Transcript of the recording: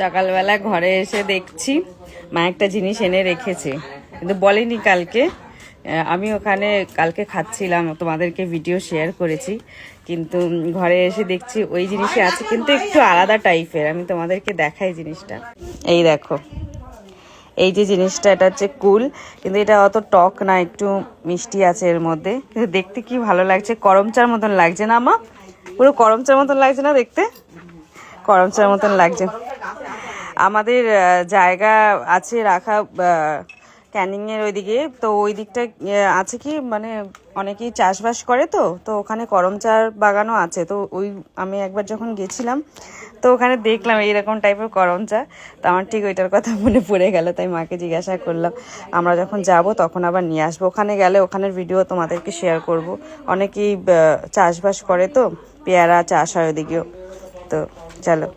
সকালবেলা ঘরে এসে দেখছি মা একটা জিনিস এনে রেখেছে, কিন্তু বলেনি কালকে। আমি ওখানে কালকে খাচ্ছিলাম, তোমাদেরকে ভিডিও শেয়ার করেছি, কিন্তু ঘরে এসে দেখছি ওই জিনিসই আছে, কিন্তু একটু আলাদা টাইপের। আমি তোমাদেরকে দেখাই জিনিসটা। এই দেখো, এই যে জিনিসটা, এটা হচ্ছে কুল, কিন্তু এটা অত টক না, একটু মিষ্টি আছে এর মধ্যে। কিন্তু দেখতে কি ভালো লাগছে, করমচার মতন লাগছে না মা? পুরো করমচার মতন লাগছে না দেখতে? করমচার মতন লাগছে। আমাদের জায়গা আছে রাখা ক্যানিংয়ের ওইদিকে, তো ওই দিকটা আছে কি মানে অনেকেই চাষবাস করে, তো ওখানে করমচার বাগানও আছে। তো ওই আমি একবার যখন গেছিলাম, তো ওখানে দেখলাম এইরকম টাইপের করমচা। তো আমার ঠিক ওইটার কথা মনে পড়ে গেল, তাই মাকে জিজ্ঞাসা করলাম আমরা যখন যাব তখন আবার নিয়ে আসবো। ওখানে গেলে ওখানের ভিডিও তোমাদেরকে শেয়ার করব। অনেকেই চাষবাস করে, তো পেয়ারা চাষ হয় ওদিকেও। তো চলো।